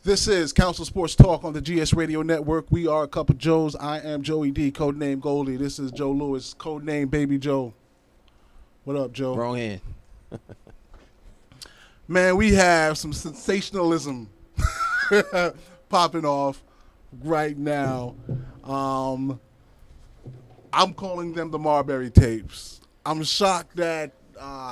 This is Council Sports Talk on the GS Radio Network. We are a couple Joes. I am Joey D, codename Goldie. This is Joe Lewis, codename Baby Joe. What up, Joe? Wrong hand. Man, we have some sensationalism popping off right now. I'm calling them the Marbury tapes. I'm shocked that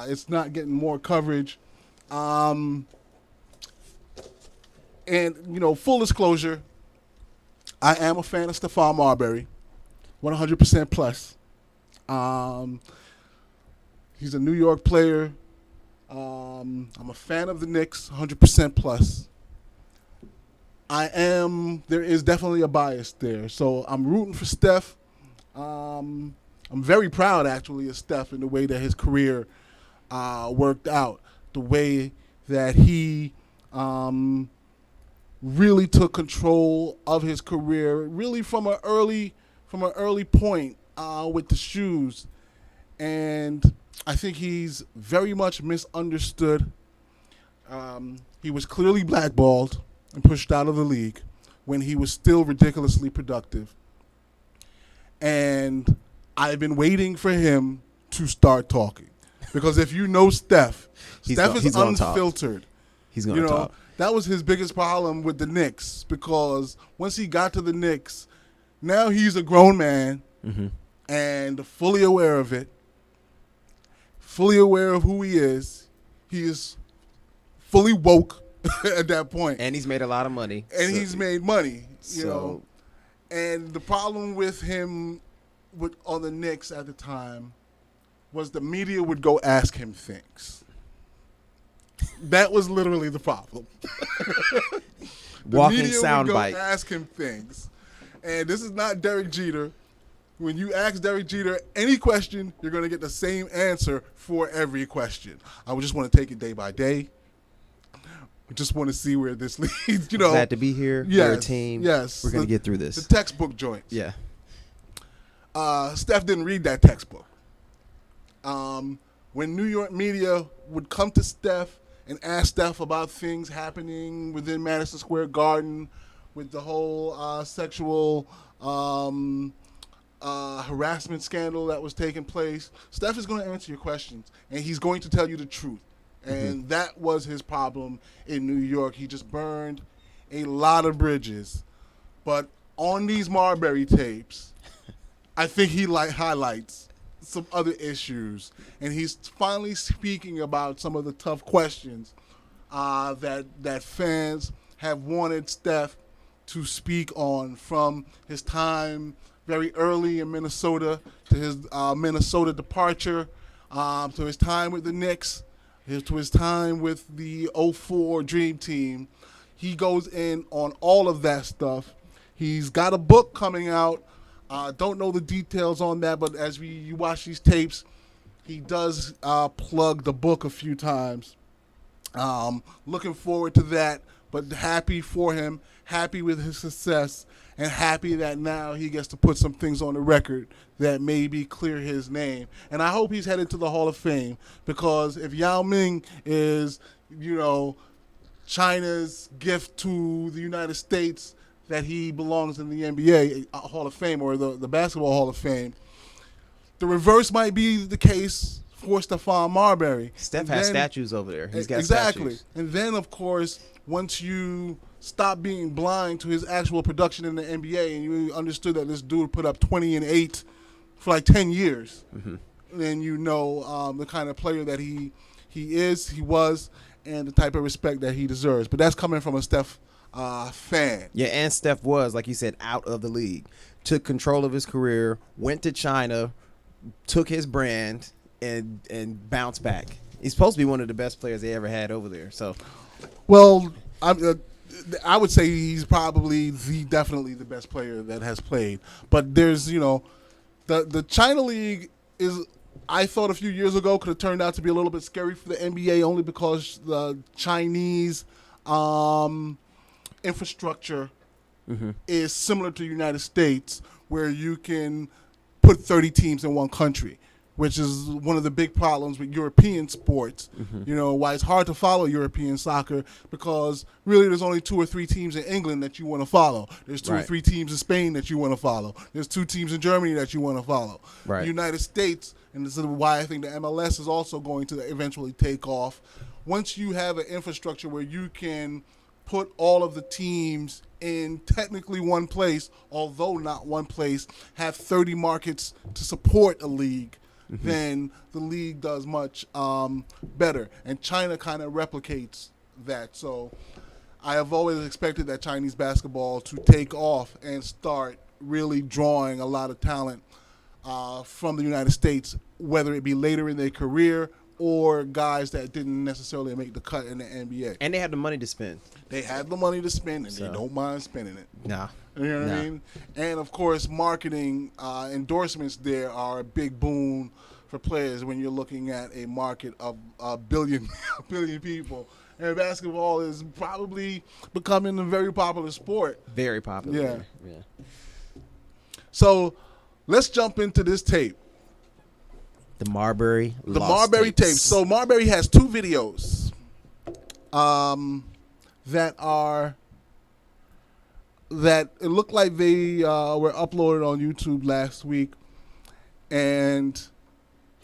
it's not getting more coverage. And, you know, full disclosure, I am a fan of Stephon Marbury, 100% plus. He's a New York player. I'm a fan of the Knicks, 100% plus. There is definitely a bias there. So I'm rooting for Steph. I'm very proud, actually, of Steph in the way that his career worked out, the way that he really took control of his career, really from an early point with the shoes. And I think he's very much misunderstood. He was clearly blackballed and pushed out of the league when he was still ridiculously productive. And I've been waiting for him to start talking. Because if you know Steph, Steph is unfiltered. He's going to talk. That was his biggest problem with the Knicks, because once he got to the Knicks, now he's a grown man and fully aware of it, fully aware of who he is. He is fully woke at that point. And he's made a lot of money. And he's made money, you know. And the problem with him on the Knicks at the time was the media would go ask him things. That was literally the problem. Walking media soundbite. would go ask him things. And this is not Derek Jeter. When you ask Derek Jeter any question, you're going to get the same answer for every question. I would just want to take it day by day. I just want to see where this leads. You know, glad to be here. Yes, we're a team. Yes. We're going to get through this. The textbook joints. Yeah. Steph didn't read that textbook. When New York media would come to Steph and ask Steph about things happening within Madison Square Garden with the whole sexual harassment scandal that was taking place, Steph is going to answer your questions, and he's going to tell you the truth. And that was his problem in New York. He just burned a lot of bridges. But on these Marbury tapes, I think he highlights some other issues, and he's finally speaking about some of the tough questions that fans have wanted Steph to speak on, from his time very early in Minnesota to his Minnesota departure, to his time with the Knicks, to his time with the 04 Dream Team. He goes in on all of that stuff. He's got a book coming out. Don't know the details on that, but as you watch these tapes, he does plug the book a few times. Looking forward to that, but happy for him, happy with his success, and happy that now he gets to put some things on the record that maybe clear his name. And I hope he's headed to the Hall of Fame, because if Yao Ming is, you know, China's gift to the United States, that he belongs in the NBA Hall of Fame, or the Basketball Hall of Fame, the reverse might be the case for Stephon Marbury. Steph has statues over there. He's got exactly. statues. And then, of course, once you stop being blind to his actual production in the NBA, and you understood that this dude put up 20 and 8 for like 10 years, then you know the kind of player that he was, and the type of respect that he deserves. But that's coming from a Steph fan. Yeah, and Steph was, like you said, out of the league. Took control of his career, went to China, took his brand, and bounced back. He's supposed to be one of the best players they ever had over there. So, well, I would say he's probably definitely the best player that has played. But there's, you know, the China League is, I thought a few years ago, could have turned out to be a little bit scary for the NBA, only because the Chinese infrastructure is similar to the United States, where you can put 30 teams in one country. which is one of the big problems with European sports. You know, why it's hard to follow European soccer, because really there's only 2 or 3 teams in England that you want to follow. There's 2 or Right. 3 teams in Spain that you want to follow. There's 2 teams in Germany that you want to follow. Right. The United States, and this is why I think the MLS is also going to eventually take off. Once you have an infrastructure where you can put all of the teams in technically one place, although not one place, have 30 markets to support a league, then the league does much better. And China kind of replicates that. So I have always expected that Chinese basketball to take off and start really drawing a lot of talent from the United States, whether it be later in their career or guys that didn't necessarily make the cut in the NBA. And they have the money to spend. They have the money to spend, and So. they don't mind spending it. Nah. You know what I mean? And, of course, marketing endorsements there are a big boon for players when you're looking at a market of a billion people. And basketball is probably becoming a very popular sport. Very popular. Yeah. So let's jump into this tape. The Marbury The Lost Marbury tapes. tape. So Marbury has 2 videos that it looked like they were uploaded on YouTube last week, and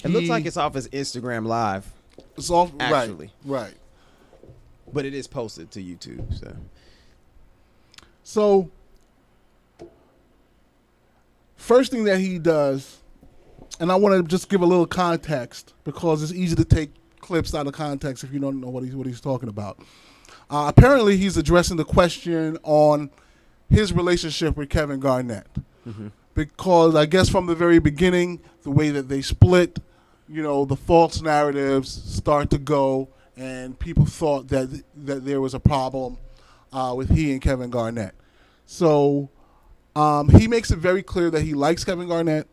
It looks like it's off his Instagram Live, it's off actually. right. but it is posted to YouTube. So first thing that he does, and I want to just give a little context because it's easy to take clips out of context if you don't know what he's talking about. Apparently, he's addressing the question on his relationship with Kevin Garnett, because I guess from the very beginning, the way that they split, you know, the false narratives start to go, and people thought that there was a problem with he and Kevin Garnett. So he makes it very clear that he likes Kevin Garnett.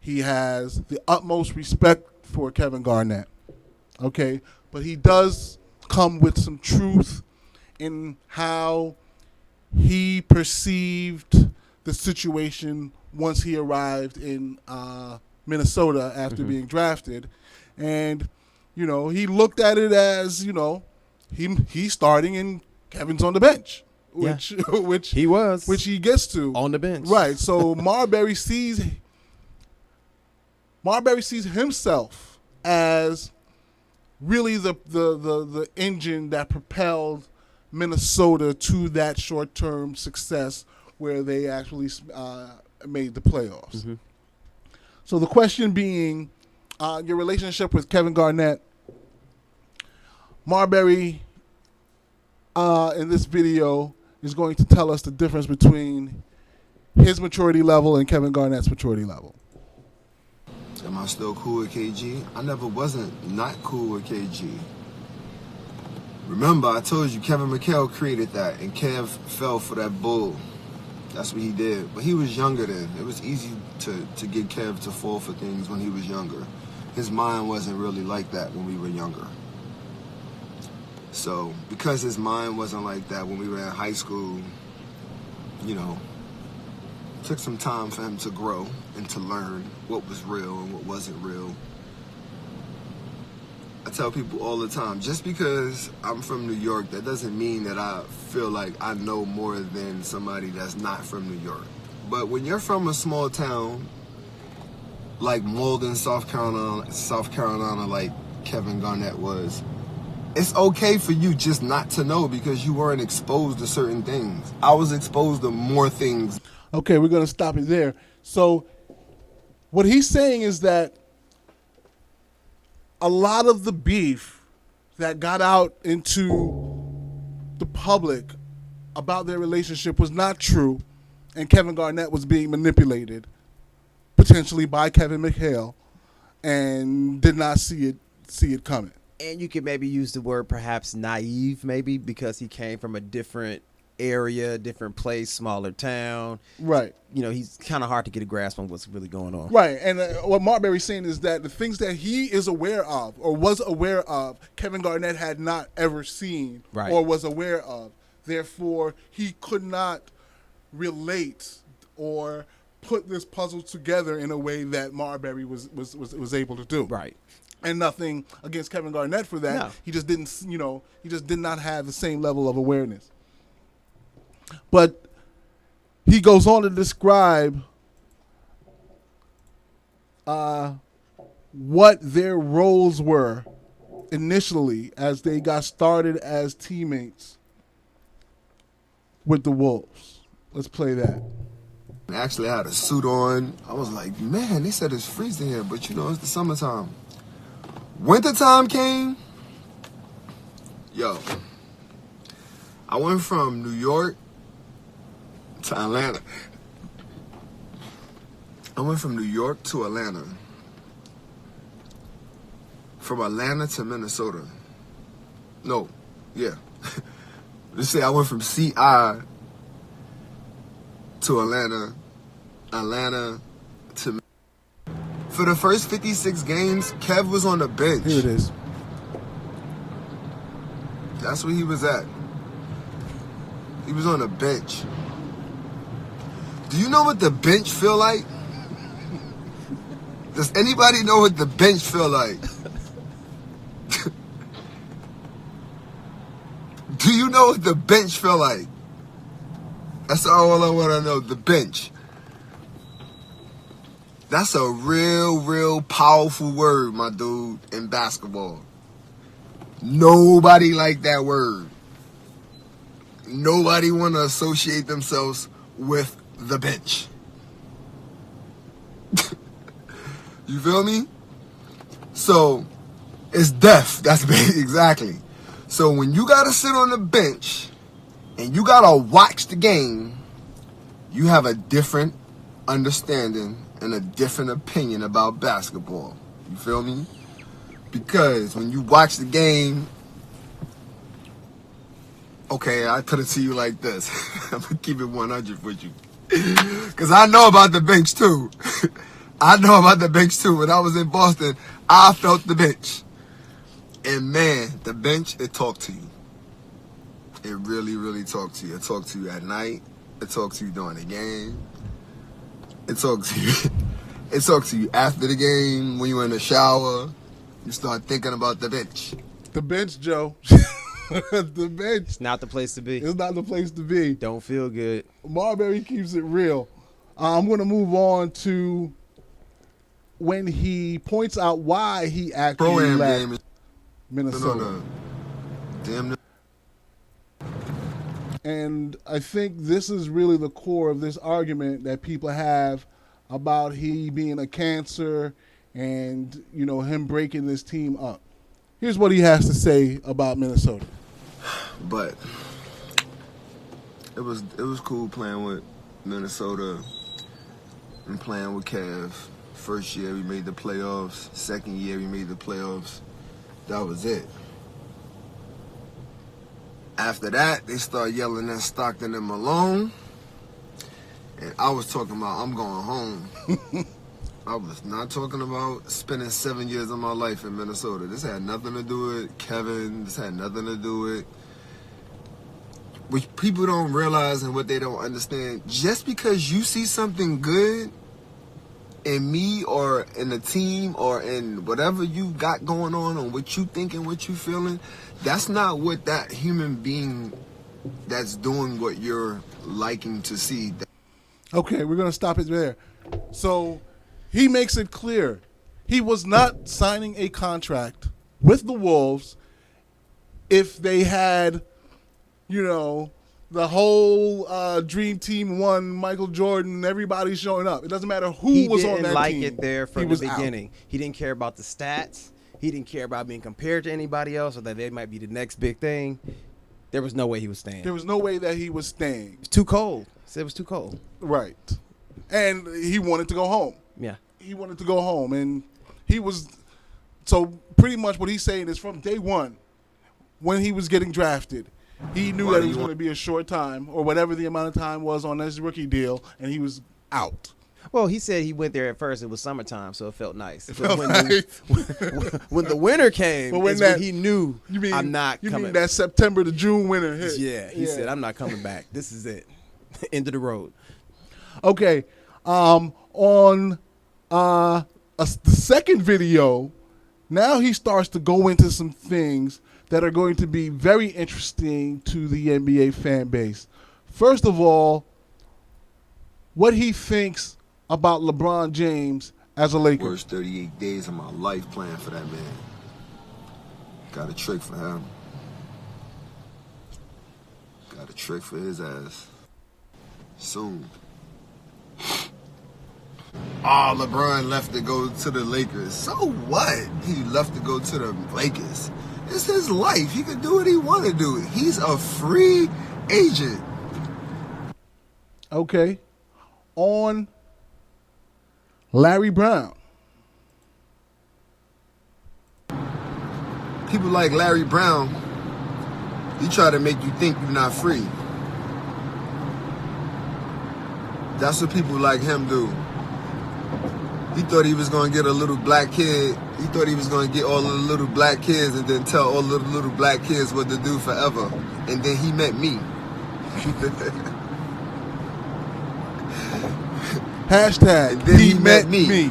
He has the utmost respect for Kevin Garnett. Okay, but he does come with some truth in how he perceived the situation once he arrived in Minnesota after being drafted. And, you know, he looked at it as, you know, he's starting and Kevin's on the bench, which he gets to On the bench. Right. So Marbury sees himself as really the engine that propelled Minnesota to that short-term success where they actually made the playoffs. So the question being, your relationship with Kevin Garnett. Marbury, in this video, is going to tell us the difference between his maturity level and Kevin Garnett's maturity level. Am I still cool with KG? I never wasn't not cool with KG. Remember, I told you Kevin McHale created that, and Kev fell for that bull. That's what he did. But he was younger then. It was easy to get Kev to fall for things when he was younger. His mind wasn't really like that when we were younger. So, because his mind wasn't like that when we were in high school, you know, took some time for him to grow and to learn what was real and what wasn't real. I tell people all the time, just because I'm from New York, that doesn't mean that I feel like I know more than somebody that's not from New York. But when you're from a small town like Malden, South Carolina, like Kevin Garnett was, it's okay for you just not to know because you weren't exposed to certain things. I was exposed to more things. Okay, we're going to stop it there. So what he's saying is that a lot of the beef that got out into the public about their relationship was not true, and Kevin Garnett was being manipulated, potentially by Kevin McHale, and did not see it coming. And you could maybe use the word perhaps naive, maybe, because he came from a different area, different place, smaller town. Right. You know, he's kind of hard to get a grasp on what's really going on. Right. And what Marbury's saying is that the things that he is aware of or was aware of, Kevin Garnett had not ever seen or was aware of. Therefore, he could not relate or put this puzzle together in a way that Marbury was able to do. Right. And nothing against Kevin Garnett for that. No. He just didn't, he just did not have the same level of awareness. But he goes on to describe what their roles were initially as they got started as teammates with the Wolves. Let's play that. Actually, I had a suit on. I was like, man, they said it's freezing here, but it's the summertime. Wintertime came. Yo, I went from New York to Atlanta. I went from New York to Atlanta. From Atlanta to Minnesota. No, yeah. Let's say I went from CI to Atlanta, Atlanta to... For the first 56 games, Kev was on the bench. Here it is. That's where he was at. He was on the bench. Do you know what the bench feel like? Does anybody know what the bench feel like? Do you know what the bench feel like? That's all I want to know, the bench. That's a real powerful word, my dude, in basketball. Nobody like that word. Nobody want to associate themselves with the bench. You feel me? So, it's death. That's exactly. So when you got to sit on the bench and you got to watch the game, you have a different understanding and a different opinion about basketball. You feel me? Because when you watch the game, okay, I put it to you like this. I'm going to keep it 100 with you. Because I know about the bench too. I know about the bench too. When I was in Boston, I felt the bench. And man, the bench, it talked to you. It really talked to you. It talked to you at night. It talked to you during the game. It talked to you. It talked to you after the game when you were in the shower. You start thinking about the bench. The bench, Joe. The bench. It's not the place to be. It's not the place to be. Don't feel good. Marbury keeps it real. I'm going to move on to when he points out why he actually left Minnesota. Damn. And I think this is really the core of this argument that people have about he being a cancer and, him breaking this team up. Here's what he has to say about Minnesota. But it was cool playing with Minnesota and playing with Kev. First year we made the playoffs. Second year we made the playoffs. That was it. After that, they started yelling at Stockton and Malone. And I was talking about, I'm going home. I was not talking about spending 7 years of my life in Minnesota. This had nothing to do with Kevin. This had nothing to do with... Which people don't realize and what they don't understand. Just because you see something good in me or in the team or in whatever you got going on what you think and what you feeling, that's not what that human being that's doing what you're liking to see. Okay, we're going to stop it there. So he makes it clear he was not signing a contract with the Wolves if they had, the whole Dream Team won, Michael Jordan, everybody showing up. It doesn't matter who was on that team. He didn't like it there from the beginning. Out. He didn't care about the stats. He didn't care about being compared to anybody else or that they might be the next big thing. There was no way he was staying. There was no way that he was staying. It was too cold. He said it was too cold. Right. And he wanted to go home. Yeah. He wanted to go home. And he was... So pretty much what he's saying is from day one, when he was getting drafted, he knew that it was going to be a short time or whatever the amount of time was on his rookie deal, and he was out. Well, he said he went there at first. It was summertime, so it felt nice. Felt when, nice. When the winter came, when he knew, I'm not coming. You mean that September to June winter hit? Yeah, he said, I'm not coming back. This is it. End of the road. Okay. On the second video, now he starts to go into some things that are going to be very interesting to the NBA fan base. First of all, what he thinks about LeBron James as a Laker. Worst 38 days of my life playing for that man. Got a trick for him. Got a trick for his ass. Soon. Oh, LeBron left to go to the Lakers. So what? He left to go to the Lakers. It's his life. He can do what he want to do. He's a free agent. Okay. On Larry Brown. People like Larry Brown, he try to make you think you're not free. That's what people like him do. He thought he was going to get a little black kid. He thought he was going to get all the little black kids and then tell all the little black kids what to do forever. And then he met me. Hashtag, and then he met me.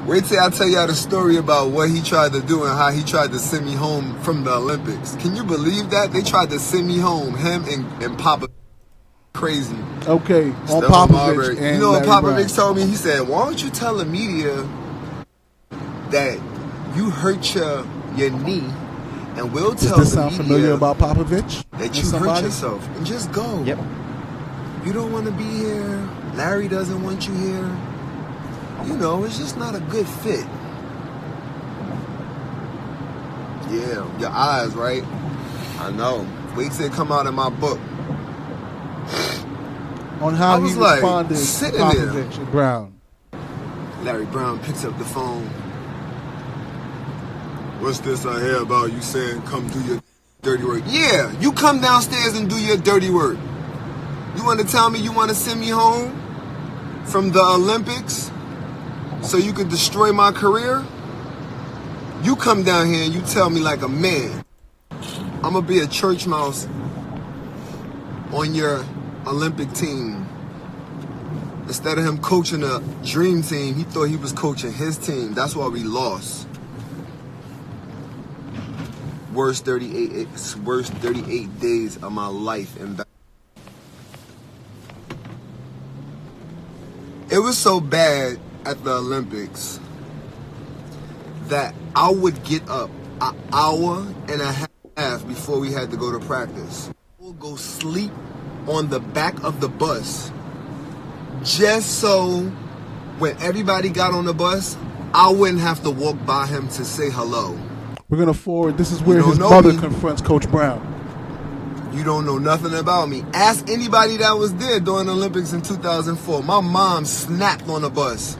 Wait till I tell y'all the story about what he tried to do and how he tried to send me home from the Olympics. Can you believe that? They tried to send me home, him and Papa. Crazy. Okay, on Stephon Popovich Marbury. and you know what Larry Popovich Brown. told me? He said, why don't you tell the media that you hurt your knee and we'll Does tell this the sound media familiar about Popovich? that and you somebody? hurt yourself and just go. Yep. You don't want to be here. Larry doesn't want you here. You know, it's just not a good fit. Yeah, your eyes, right? I know. Wait till it come out in my book. On how I he was like, responded to sitting there. Popovich and Brown. Larry Brown picks up the phone. What's this I hear about you saying come do your dirty work? Yeah, you come downstairs and do your dirty work. You want to tell me you want to send me home from the Olympics so you could destroy my career? You come down here and you tell me like a man. I'm going to be a church mouse on your Olympic team. Instead of him coaching a dream team, he thought he was coaching his team. That's why we lost. Worst 38 days of my life in basketball. It was so bad at the Olympics that I would get up an hour and a half before we had to go to practice. We'll go sleep on the back of the bus just so when everybody got on the bus, I wouldn't have to walk by him to say hello. We're going to forward. This is where You his don't know mother me. confronts Coach Brown. You don't know nothing about me. Ask anybody that was there during the Olympics in 2004. My mom snapped on the bus.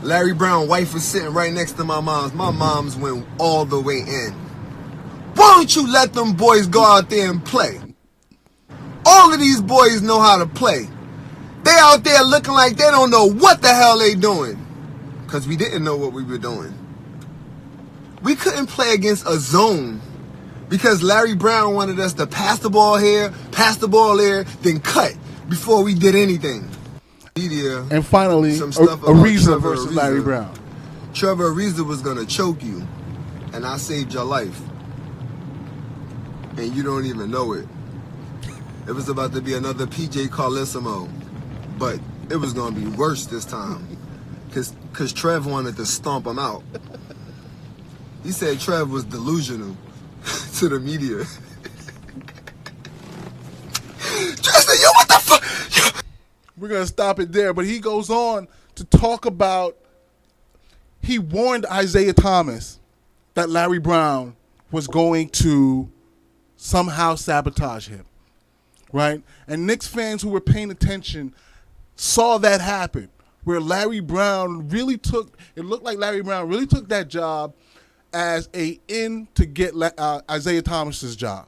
Larry Brown's wife was sitting right next to my mom's. My mom's went all the way in. Why don't you let them boys go out there and play? All of these boys know how to play. They out there looking like they don't know what the hell they doing. Because we didn't know what we were doing. We couldn't play against a zone because Larry Brown wanted us to pass the ball here, pass the ball there, then cut before we did anything. Media, And finally, some stuff about Ariza Trevor versus Ariza. Larry Brown. Trevor Ariza was going to choke you, and I saved your life. And you don't even know it. It was about to be another PJ Carlesimo, but it was going to be worse this time because Trev wanted to stomp him out. He said Trev was delusional to the media. Tristan, yo, what the fuck? We're going to stop it there, but he goes on to talk about, he warned Isaiah Thomas that Larry Brown was going to somehow sabotage him, right? And Knicks fans who were paying attention saw that happen, where Larry Brown really took, it looked like Larry Brown really took that job as a in to get Isaiah Thomas's job,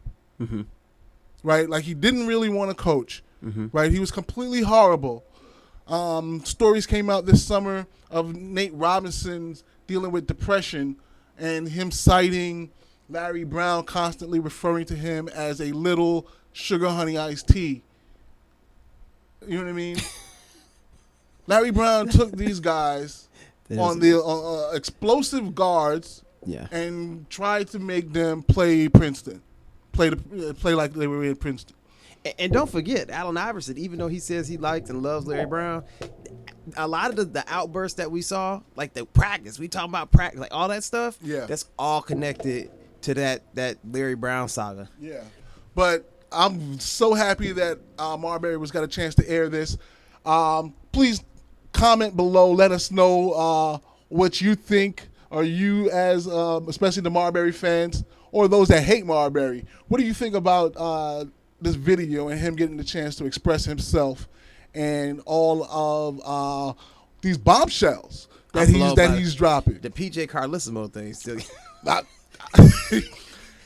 right? Like he didn't really want to coach, right? He was completely horrible. Stories came out this summer of Nate Robinson's dealing with depression and him citing Larry Brown constantly referring to him as a little sugar honey iced tea You know what I mean? Larry Brown took these guys on the explosive guards Yeah. and tried to make them play Princeton, play like they were in Princeton. And don't forget, Allen Iverson, even though he says he likes and loves Larry Brown, a lot of the outbursts that we saw, like the practice, we talking about practice, like all that stuff, that's all connected to that Larry Brown saga. Yeah. But I'm so happy that Marbury got a chance to air this. Please comment below. Let us know what you think, or you as especially the Marbury fans or those that hate Marbury. What do you think about this video and him getting the chance to express himself and all of these bombshells that he's dropping? The PJ Carlissimo thing still.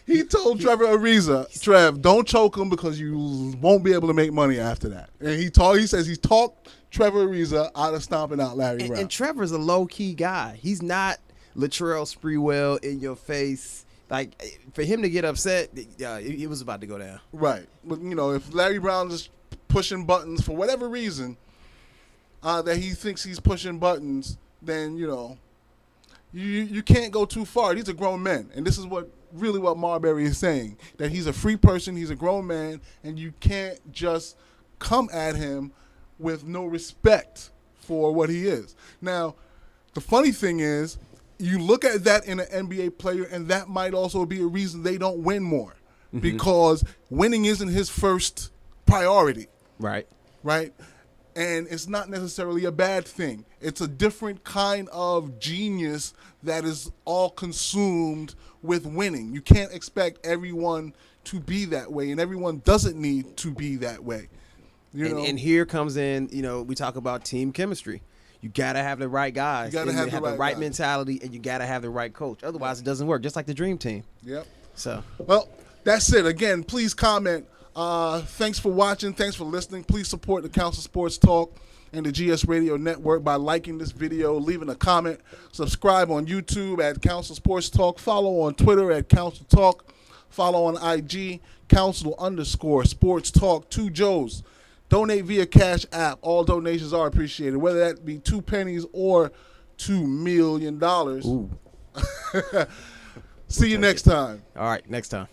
He told Trevor Ariza, Trev, don't choke him because you won't be able to make money after that. And he says he's talked Trevor Ariza out of stomping out Larry Brown. And Trevor's a low-key guy. He's not Latrell Sprewell in your face. Like, for him to get upset, it was about to go down. Right. But, if Larry Brown is pushing buttons for whatever reason that he thinks he's pushing buttons, then, you can't go too far. These are grown men. And this is what Marbury is saying, that he's a free person, he's a grown man, and you can't just come at him with no respect for what he is. Now, the funny thing is, you look at that in an NBA player, and that might also be a reason they don't win more, because winning isn't his first priority. Right. Right? And it's not necessarily a bad thing. It's a different kind of genius that is all consumed with winning. You can't expect everyone to be that way, and everyone doesn't need to be that way. And here comes in, we talk about team chemistry. You got to have the right guys. You got to have the right mentality, and you got to have the right coach. Otherwise, it doesn't work, just like the Dream Team. Yep. So, well, that's it. Again, please comment. Thanks for watching. Thanks for listening. Please support the Council Sports Talk and the GS Radio Network by liking this video, leaving a comment. Subscribe on YouTube at Council Sports Talk. Follow on Twitter at Council Talk. Follow on IG, Council_Sports Talk. 2 Joes. Donate via Cash App. All donations are appreciated, whether that be 2 pennies or $2 million. Ooh. See you next time. All right, next time.